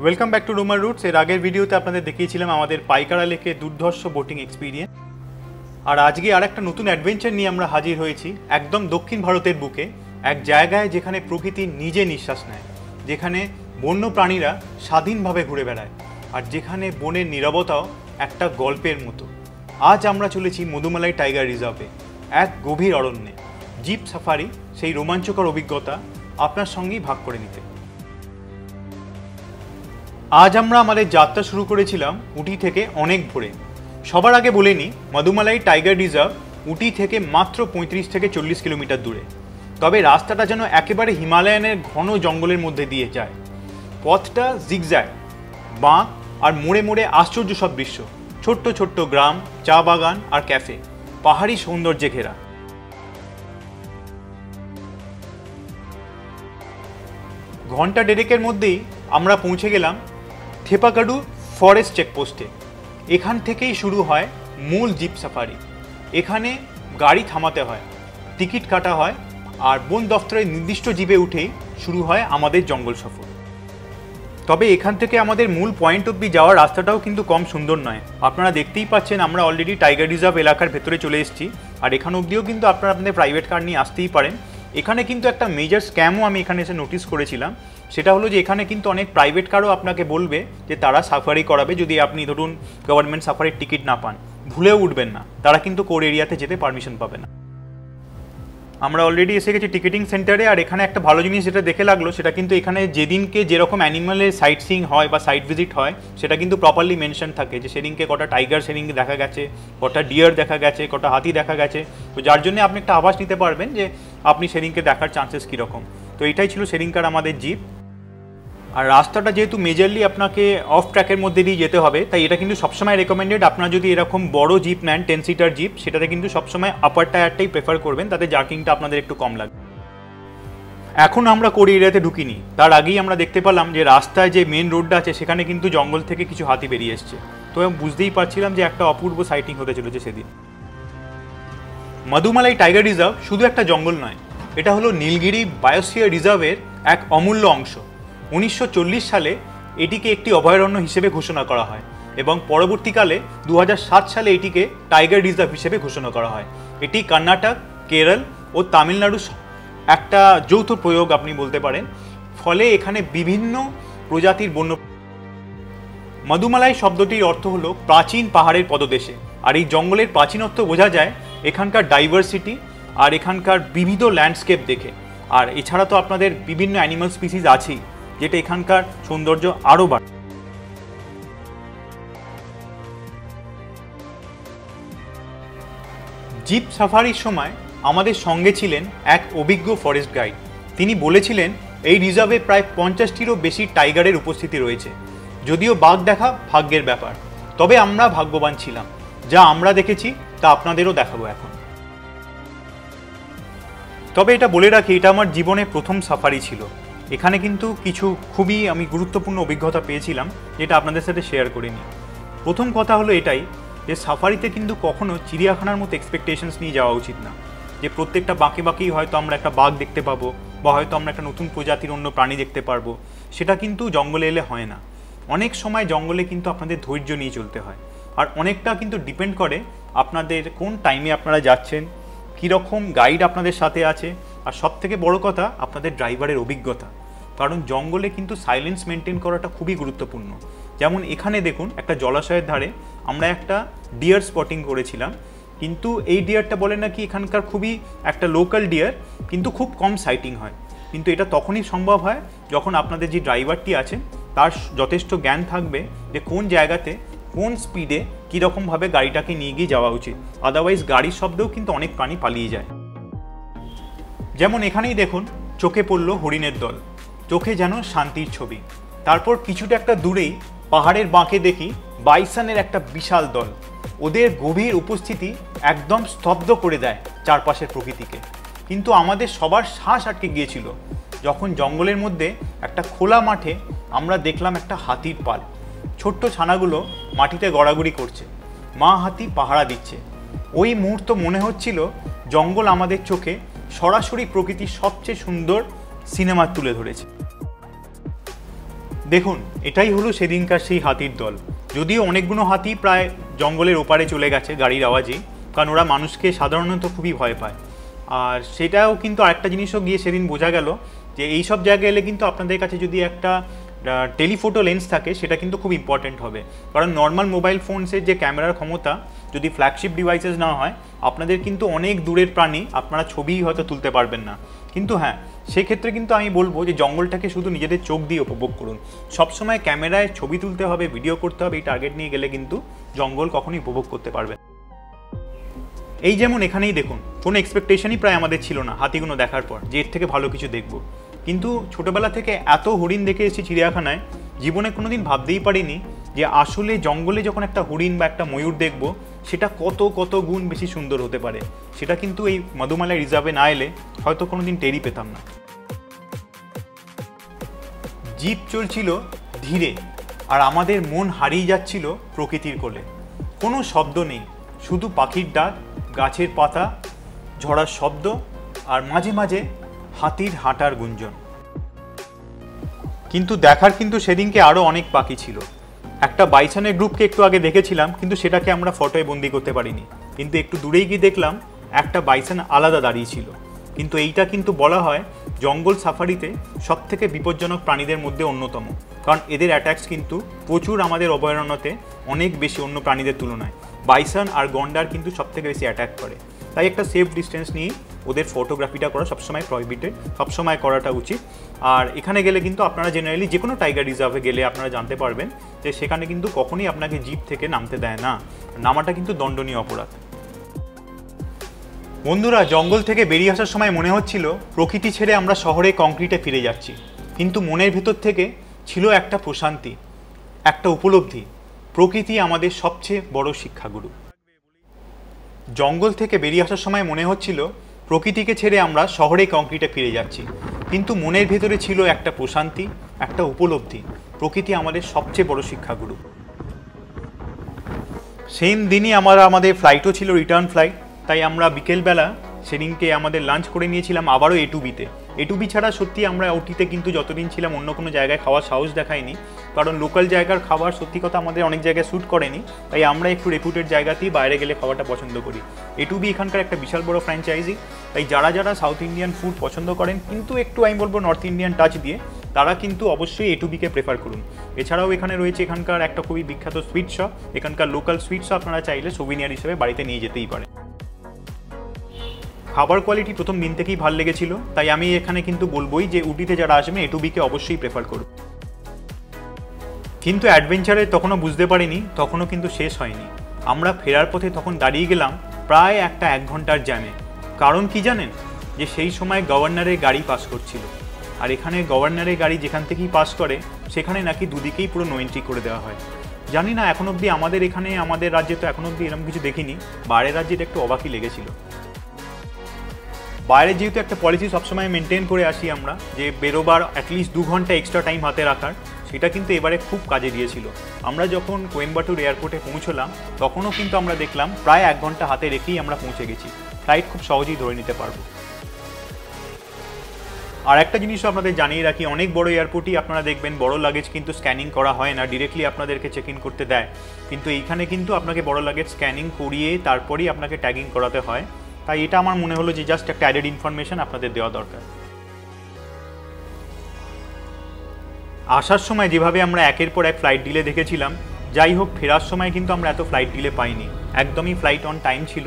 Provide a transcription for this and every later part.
Welcome back to Rumar Roots. এর আগের ভিডিওতে আপনাদের দেখিয়েছিলাম আমাদের পাইকারা লেকে দুর্ধর্ষ বোটিং এক্সপিরিয়েন্স। আর আজকে আর একটা নতুন অ্যাডভেঞ্চার নিয়ে আমরা হাজির হয়েছি একদম দক্ষিণ ভারতের বুকে, এক জায়গায় যেখানে প্রকৃতি নিজে নিঃশ্বাস নেয়, যেখানে বন্য প্রাণীরা স্বাধীনভাবে ঘুরে বেড়ায়, আর যেখানে বনের নীরবতাও একটা গল্পের মতো। আজ আমরা চলেছি মধুমালাই টাইগার রিজার্ভে, এক গভীর অরণ্যে। জিপ সাফারি সেই রোমাঞ্চকর অভিজ্ঞতা আপনার সঙ্গেই ভাগ করে নিতে। আজ আমরা আমাদের যাত্রা শুরু করেছিলাম উটি থেকে অনেক ভোরে। সবার আগে বলে নিই, মধুমালাই টাইগার রিজার্ভ উটি থেকে মাত্র 35 থেকে 40 কিলোমিটার দূরে। তবে রাস্তাটা যেন একেবারে হিমালয়ানের ঘন জঙ্গলের মধ্যে দিয়ে যায়। পথটা জিগজ্যাগ, বাঁক আর মোড়ে মোড়ে আশ্চর্য সব দৃশ্য, ছোট্ট ছোট্ট গ্রাম, চা বাগান আর ক্যাফে, পাহাড়ি সৌন্দর্যে ঘেরা। ঘন্টা দেড়েকের মধ্যেই আমরা পৌঁছে গেলাম থেপাকাডু ফরেস্ট চেকপোস্টে। এখান থেকেই শুরু হয় মূল জিপ সাফারি। এখানে গাড়ি থামাতে হয়, টিকিট কাটা হয়, আর বন দফতরের নির্দিষ্ট জিপে উঠেই শুরু হয় আমাদের জঙ্গল সফর। তবে এখান থেকে আমাদের মূল পয়েন্ট অব্দি যাওয়ার রাস্তাটাও কিন্তু কম সুন্দর নয়। আপনারা দেখতেই পাচ্ছেন আমরা অলরেডি টাইগার রিজার্ভ এলাকার ভেতরে চলে এসেছি, আর এখান অব্দিও কিন্তু আপনারা আপনাদের প্রাইভেট কার নিয়ে আসতেই পারেন। এখানে কিন্তু একটা মেজর স্ক্যামও আমি এখানে এসে নোটিস করেছিলাম। সেটা হলো যে এখানে কিন্তু অনেক প্রাইভেট কারও আপনাকে বলবে যে তারা সাফারি করাবে, যদি আপনি ধরুন গভর্নমেন্ট সাফারির টিকিট না পান। ভুলেও উঠবেন না, তারা কিন্তু কোর এরিয়াতে যেতে পারমিশন পাবে না। আমরা অলরেডি এসে গেছি টিকিটিং সেন্টারে। আর এখানে একটা ভালো জিনিস যেটা দেখে লাগলো, সেটা কিন্তু এখানে যেদিনকে যেরকম অ্যানিমালের সাইট সিইং হয় বা সাইট ভিজিট হয়, সেটা কিন্তু প্রপারলি মেনশন থাকে যে সেদিনকে কটা টাইগার সেদিনকে দেখা গেছে, কটা ডিয়ার দেখা গেছে, কটা হাতি দেখা গেছে। তো যার জন্য আপনি একটা আভাস নিতে পারবেন যে আপনি সেদিনকে দেখার চান্সেস কীরকম। তো এটাই ছিল সেদিনকার আমাদের জিপ। আর রাস্তাটা যেহেতু মেজরলি আপনাকে অফ ট্র্যাকের মধ্যে দিয়ে যেতে হবে, তাই এটা কিন্তু সবসময় রেকমেন্ডেড। আপনারা যদি এরকম বড় জিপ নেন, 10 সিটার জিপ, সেটাতে কিন্তু সবসময় আপার টায়ারটাই প্রেফার করবেন, তাতে জার্কিংটা আপনাদের একটু কম লাগবে। এখন আমরা কোর এরিয়াতে ঢুকিনি, তার আগেই আমরা দেখতে পেলাম যে রাস্তায় যে মেন রোডটা আছে সেখানে কিন্তু জঙ্গল থেকে কিছু হাতি বেরিয়ে এসছে। তো আমি বুঝতেই পারছিলাম যে একটা অপূর্ব সাইটিং হতে চলেছে সেদিন। মধুমালাই টাইগার রিজার্ভ শুধু একটা জঙ্গল নয়, এটা হলো নীলগিরি বায়োস্ফিয়ার রিজার্ভের এক অমূল্য অংশ। 1940 সালে এটিকে একটি অভয়ারণ্য হিসেবে ঘোষণা করা হয় এবং পরবর্তীকালে 2007 সালে এটিকে টাইগার রিজার্ভ হিসেবে ঘোষণা করা হয়। এটি কর্ণাটক, কেরল ও তামিলনাড়ুর একটা যৌথ প্রয়োগ আপনি বলতে পারেন। ফলে এখানে বিভিন্ন প্রজাতির বন্য। মধুমালাই শব্দটির অর্থ হলো প্রাচীন পাহাড়ের পদদেশে। আর এই জঙ্গলের প্রাচীনত্ব বোঝা যায় এখানকার ডাইভার্সিটি আর এখানকার বিবিধ ল্যান্ডস্কেপ দেখে। আর এছাড়া তো আপনাদের বিভিন্ন অ্যানিমাল স্পিসিস আছেই, যেটা এখানকার সৌন্দর্য আরও বাড়ে। জিপ সাফারির সময় আমাদের সঙ্গে ছিলেন এক অভিজ্ঞ ফরেস্ট গাইড। তিনি বলেছিলেন এই রিজার্ভে প্রায় 50টিরও বেশি টাইগারের উপস্থিতি রয়েছে। যদিও বাঘ দেখা ভাগ্যের ব্যাপার, তবে আমরা ভাগ্যবান ছিলাম। যা আমরা দেখেছি তা আপনাদেরও দেখাবো এখন। তবে এটা বলে রাখি, এটা আমার জীবনে প্রথম সাফারি ছিল। এখানে কিন্তু কিছু খুবই আমি গুরুত্বপূর্ণ অভিজ্ঞতা পেয়েছিলাম, যেটা আপনাদের সাথে শেয়ার করে নিই। প্রথম কথা হলো এটাই যে সাফারিতে কিন্তু কখনো চিড়িয়াখানার মতো এক্সপেকটেশনস নিয়ে যাওয়া উচিত না, যে প্রত্যেকটা বাঁকে বাঁকেই হয়তো আমরা একটা বাঘ দেখতে পাবো বা হয়তো আমরা একটা নতুন প্রজাতির অন্য প্রাণী দেখতে পারবো। সেটা কিন্তু জঙ্গলে এলে হয় না। অনেক সময় জঙ্গলে কিন্তু আপনাদের ধৈর্য নিয়ে চলতে হয়। আর অনেকটা কিন্তু ডিপেন্ড করে আপনাদের কোন টাইমে আপনারা যাচ্ছেন, কীরকম গাইড আপনাদের সাথে আছে, আর সব থেকে বড় কথা আপনাদের ড্রাইভারের অভিজ্ঞতা। কারণ জঙ্গলে কিন্তু সাইলেন্স মেনটেন করাটা খুবই গুরুত্বপূর্ণ। যেমন এখানে দেখুন, একটা জলাশয়ের ধারে আমরা একটা ডিয়ার স্পটিং করেছিলাম, কিন্তু এই ডিয়ারটা বলে নাকি এখানকার খুবই একটা লোকাল ডিয়ার, কিন্তু খুব কম সাইটিং হয়। কিন্তু এটা তখনই সম্ভব হয় যখন আপনাদের যে ড্রাইভারটি আছেন তার যথেষ্ট জ্ঞান থাকবে যে কোন জায়গাতে কোন স্পিডে কীরকমভাবে গাড়িটাকে নিয়ে গিয়ে যাওয়া উচিত। আদারওয়াইজ গাড়ির শব্দেও কিন্তু অনেক প্রাণী পালিয়ে যায়। যেমন এখানেই দেখুন, চোখে পড়ল হরিণের দল, চোখে যেন শান্তির ছবি। তারপর কিছুটা একটা দূরেই পাহাড়ের বাঁকে দেখি বাইসনের একটা বিশাল দল। ওদের গভীর উপস্থিতি একদম স্তব্ধ করে দেয় চারপাশের প্রকৃতিকে। কিন্তু আমাদের সবার শ্বাস আটকে গিয়েছিল যখন জঙ্গলের মধ্যে একটা খোলা মাঠে আমরা দেখলাম একটা হাতির পাল। ছোট্ট ছানাগুলো মাটিতে গড়াগড়ি করছে, মা হাতি পাহারা দিচ্ছে। ওই মুহূর্ত মনে হচ্ছিল জঙ্গল আমাদের চোখে সরাসরি প্রকৃতির সবচেয়ে সুন্দর সিনেমা তুলে ধরেছে। দেখুন, এটাই হলো সেদিনকার সেই হাতির দল। যদিও অনেকগুলো হাতি প্রায় জঙ্গলের ওপারে চলে গেছে গাড়ির আওয়াজে, কারণ ওরা মানুষকে সাধারণত খুবই ভয় পায়। আর সেটাও কিন্তু আরেকটা জিনিসও গিয়ে সেদিন বোঝা গেল যে এই সব জায়গায় এলে কিন্তু আপনাদের কাছে যদি একটা টেলিফোটো লেন্স থাকে সেটা কিন্তু খুব ইম্পর্টেন্ট হবে, কারণ নর্মাল মোবাইল ফোনসের যে ক্যামেরার ক্ষমতা যদি ফ্ল্যাগশিপ ডিভাইসেস না হয়, আপনাদের কিন্তু অনেক দূরের প্রাণী আপনারা ছবি হয়তো তুলতে পারবেন না। কিন্তু হ্যাঁ, সেক্ষেত্রে কিন্তু আমি বলবো যে জঙ্গলটাকে শুধু নিজেদের চোখ দিয়ে উপভোগ করুন। সবসময় ক্যামেরায় ছবি তুলতে হবে, ভিডিও করতে হবে, এই টার্গেট নিয়ে গেলে কিন্তু জঙ্গল কখনোই উপভোগ করতে পারবেন। এই যেমন এখানেই দেখুন, কোনো এক্সপেকটেশনই প্রায় আমাদের ছিল না হাতিগুলো দেখার পর যে এর থেকে ভালো কিছু দেখব, কিন্তু ছোটোবেলা থেকে এত হরিণ দেখে এসেছি চিড়িয়াখানায়, জীবনে কোনো দিন ভাবতেই পারিনি যে আসলে জঙ্গলে যখন একটা হরিণ বা একটা ময়ূর দেখব সেটা কত কত গুণ বেশি সুন্দর হতে পারে। সেটা কিন্তু এই মধুমালাই রিজার্ভে না এলে হয়তো কোনো দিন টেরই পেতাম না। জিপ চলছিল ধীরে, আর আমাদের মন হারিয়ে যাচ্ছিল প্রকৃতির কোলে। কোনো শব্দ নেই, শুধু পাখির ডাক, গাছের পাতা ঝরার শব্দ, আর মাঝে মাঝে হাতির হাঁটার গুঞ্জন। কিন্তু দেখার কিন্তু সেদিনকে আরও অনেক পাখি ছিল। একটা বাইসনের গ্রুপকে একটু আগে দেখেছিলাম, কিন্তু সেটাকে আমরা ফটোয় বন্দি করতে পারিনি। কিন্তু একটু দূরেই গিয়ে দেখলাম একটা বাইসন আলাদা দাঁড়িয়ে ছিল। কিন্তু এইটা কিন্তু বলা হয় জঙ্গল সাফারিতে সবথেকে বিপজ্জনক প্রাণীদের মধ্যে অন্যতম, কারণ এদের অ্যাট্যাকস কিন্তু প্রচুর আমাদের অভয়ারণ্যতে অনেক বেশি অন্য প্রাণীদের তুলনায়। বাইসন আর গন্ডার কিন্তু সবথেকে বেশি অ্যাটাক করে, তাই একটা সেফ ডিস্টেন্স নিয়ে ওদের ফটোগ্রাফিটা করা সবসময় প্রহিবিটেড, সবসময় করাটা উচিত। আর এখানে গেলে কিন্তু আপনারা জেনারেলি যে কোনো টাইগার রিজার্ভে গেলে আপনারা জানতে পারবেন যে সেখানে কিন্তু কখনোই আপনাকে জিপ থেকে নামতে দেয় না, নামাটা কিন্তু দণ্ডনীয় অপরাধ। বন্ধুরা, জঙ্গল থেকে বেরিয়ে আসার সময় মনে হচ্ছিল প্রকৃতি ছেড়ে আমরা শহরে কংক্রিটে ফিরে যাচ্ছি, কিন্তু মনের ভেতর থেকে ছিল একটা প্রশান্তি, একটা উপলব্ধি। প্রকৃতি আমাদের সবচেয়ে বড় শিক্ষাগুরু। জঙ্গল থেকে বেরিয়ে আসার সময় মনে হচ্ছিল প্রকৃতিকে ছেড়ে আমরা শহরে কংক্রিটে ফিরে যাচ্ছি, কিন্তু মনের ভেতরে ছিল একটা প্রশান্তি, একটা উপলব্ধি। প্রকৃতি আমাদের সবচেয়ে বড় শিক্ষাগুরু। সেম দিনই আমাদের ফ্লাইটও ছিল রিটার্ন ফ্লাইট, তাই আমরা বিকেলবেলা সেদিনকে আমাদের লাঞ্চ করে নিয়েছিলাম আবারও এটুবিতে। এটুবি ছাড়া সত্যি আমরা ওটিতে কিন্তু যতদিন ছিলাম অন্য কোনো জায়গায় খাওয়ার সাহস দেখায়নি, কারণ লোকাল জায়গার খাবার সত্যি কথা আমাদের অনেক জায়গায় শ্যুট করেনি, তাই আমরা একটু রেপুটেড জায়গাতেই বাইরে গেলে খাওয়াটা পছন্দ করি। এটুবি এখানকার একটা বিশাল বড় ফ্র্যাঞ্চাইজি, তাই যারা যারা সাউথ ইন্ডিয়ান ফুড পছন্দ করেন কিন্তু একটু আমি বলবো নর্থ ইন্ডিয়ান টাচ দিয়ে, তারা কিন্তু অবশ্যই এটুবিকে প্রেফার করুন। এছাড়াও এখানে রয়েছে এখানকার একটা খুবই বিখ্যাত সুইট শপ, এখানকার লোকাল সুইট শপ আপনারা চাইলে সোভিনিয়ার হিসেবে বাড়িতে নিয়ে যেতেই পারেন। খাবার কোয়ালিটি প্রথম দিন থেকেই ভালো লেগেছিল, তাই আমি এখানে কিন্তু বলবোই যে উটিতে যারা আসবেন এটুবিকে অবশ্যই প্রেফার করুন। কিন্তু অ্যাডভেঞ্চারে তখনও বুঝতে পারিনি, তখনও কিন্তু শেষ হয়নি। আমরা ফেরার পথে তখন দাঁড়িয়ে গেলাম প্রায় একটা 1 ঘন্টার জ্যামে। কারণ কি জানেন, যে সেই সময় গভর্নরের গাড়ি পাস করছিল, আর এখানে গভর্নরের গাড়ি যেখান থেকেই পাস করে সেখানে নাকি দুদিকেই পুরো নো এন্ট্রি করে দেওয়া হয়। জানি না এখন অবধি আমাদের এখানে আমাদের রাজ্যে তো এখন অবধি এরকম কিছু দেখিনি, বাইরের রাজ্যে এটা একটু অবাকই লেগেছিল। বাইরে যেহেতু একটা পলিসি সবসময় মেনটেন করে আসি আমরা, যে বেরোবার অ্যাটলিস্ট 2 ঘন্টা এক্সট্রা টাইম হাতে রাখার, সেটা কিন্তু এবারে খুব কাজে দিয়েছিল। আমরা যখন কোয়েম্বাটুর এয়ারপোর্টে পৌঁছলাম তখনও কিন্তু আমরা দেখলাম প্রায় 1 ঘন্টা হাতে রেখেই আমরা পৌঁছে গেছি। ফ্লাইট খুব সহজেই ধরে নিতে পারবো। আর একটা জিনিসও আপনাদের জানিয়ে রাখি, অনেক বড় এয়ারপোর্টই আপনারা দেখবেন বড় লাগেজ কিন্তু স্ক্যানিং করা হয় না, ডিরেক্টলি আপনাদেরকে চেক ইন করতে দেয়। কিন্তু এইখানে কিন্তু আপনাকে বড় লাগেজ স্ক্যানিং করিয়ে তারপরেই আপনাকে ট্যাগিং করাতে হয়। তাই এটা আমার মনে হলো যে জাস্ট একটা অ্যাডেড ইনফরমেশন আপনাদের দেওয়া দরকার। আসার সময় যেভাবে আমরা একের পর এক ফ্লাইট ডিলে দেখেছিলাম, যাই হোক ফেরার সময় কিন্তু আমরা এত ফ্লাইট ডিলে পাইনি, একদমই ফ্লাইট অন টাইম ছিল।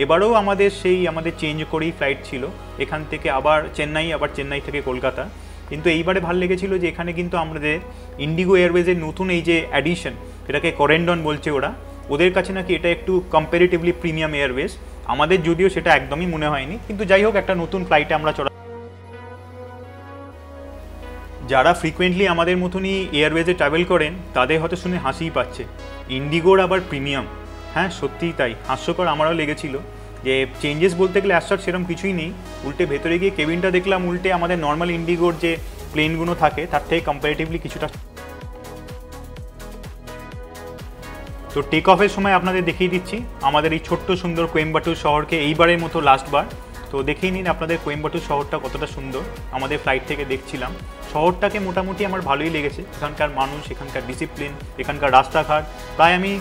এবারেও আমাদের চেঞ্জ করেই ফ্লাইট ছিল, এখান থেকে আবার চেন্নাই, আবার চেন্নাই থেকে কলকাতা। কিন্তু এইবারে ভালো লেগেছিল যে এখানে কিন্তু আমাদের ইন্ডিগো এয়ারওয়েজের নতুন এই যে অ্যাডিশন, এটাকে করেন্ডন বলছে ওরা, ওদের কাছে নাকি এটা একটু কম্পারেটিভলি প্রিমিয়াম এয়ারওয়েজ। আমাদের যদিও সেটা একদমই মনে হয়নি, কিন্তু যাই হোক একটা নতুন ফ্লাইটে আমরা চড়া। যারা ফ্রিকোয়েন্টলি আমাদের মতনই এয়ারওয়েজে ট্রাভেল করেন তাদের হয়তো শুনে হাসিই পাচ্ছে, ইন্ডিগোর আবার প্রিমিয়াম। হ্যাঁ সত্যিই তাই, হাস্যকর আমারও লেগেছিল যে চেঞ্জেস বলতে গেলে অ্যাজ সাচ সেরকম কিছুই নেই। উল্টে ভেতরে গিয়ে কেবিনটা দেখলাম উল্টে আমাদের নর্মাল ইন্ডিগোর যে প্লেনগুলো থাকে তার থেকে কম্পারেটিভলি কিছুটা। তো টেক অফের সময় আপনাদের দেখিয়ে দিচ্ছি আমাদের এই ছোট্ট সুন্দর কোয়েম্বাটুর শহরকে, এইবারের মতো লাস্টবার। তো দেখেই নিন আপনাদের কোয়েম্বাটুর শহরটা কতটা সুন্দর, আমাদের ফ্লাইট থেকে দেখছিলাম। শহরটাকে মোটামুটি আমার ভালোই লেগেছে। এখানকার মানুষ, এখানকার ডিসিপ্লিন, এখানকার রাস্তাঘাট, প্রায় আমি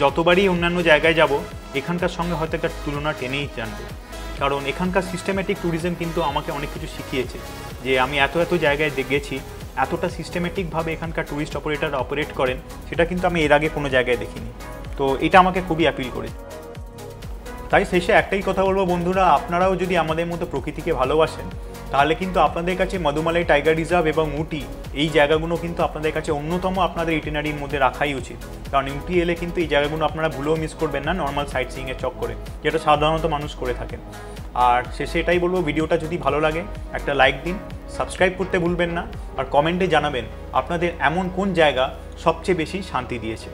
যতবারই অন্যান্য জায়গায় যাব এখানকার সঙ্গে হয়তো একটা তুলনা টেনেই জানবো। কারণ এখানকার সিস্টেম্যাটিক ট্যুরিজম কিন্তু আমাকে অনেক কিছু শিখিয়েছে, যে আমি এত জায়গায় গেছি, এতটা সিস্টেম্যাটিকভাবে এখানকার ট্যুরিস্ট অপারেটার অপারেট করেন, সেটা কিন্তু আমি এর আগে কোনো জায়গায় দেখিনি। তো এটা আমাকে খুবই অ্যাপিল করে। তাই শেষে একটাই কথা বলবো বন্ধুরা, আপনারাও যদি আমাদের মতো প্রকৃতিকে ভালোবাসেন, তাহলে কিন্তু আপনাদের কাছে মধুমালাই টাইগার রিজার্ভ এবং উটি এই জায়গাগুলো কিন্তু আপনাদের কাছে অন্যতম আপনাদের ইটিনারির মধ্যে রাখাই উচিত। কারণ উটি এলে কিন্তু এই জায়গাগুলো আপনারা ভুলেও মিস করবেন না নর্মাল সাইট সিইংয়ের চক্করে, যেটা সাধারণত মানুষ করে থাকেন। আর শেষে এটাই বলবো, ভিডিওটা যদি ভালো লাগে একটা লাইক দিন, সাবস্ক্রাইব করতে ভুলবেন না, আর কমেন্টে জানাবেন আপনাদের এমন কোন জায়গা সবচেয়ে বেশি শান্তি দিয়েছে।